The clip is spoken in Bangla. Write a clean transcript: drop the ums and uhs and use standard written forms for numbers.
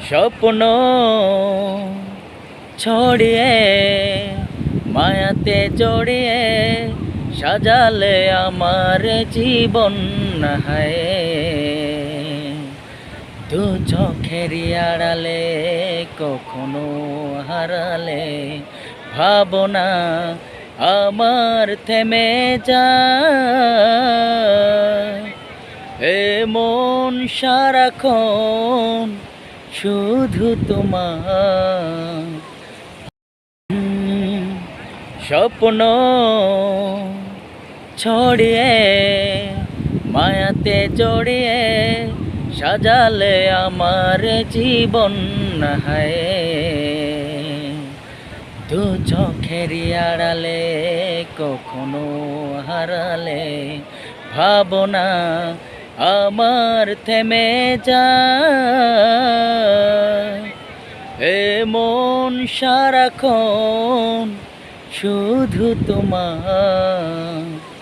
স্বপ্ন ছড়িয়ে মায়াতে জড়িয়ে সাজালে আমার জীবন হায়। দু চোখেরই আড়ালে কখনো হারালে ভাবনা আমার থেমে যায়। এ মন সারাক্ষণ শুধু তোমার স্বপ্ন ছড়িয়ে মায়াতে জড়িয়ে সাজালে আমার জীবন হায়। দু চোখেরই আড়ালে কখনো হারালে ভাবনা আমার থেমে যায়। এ মন সারাক্ষণ শুধু তোমার।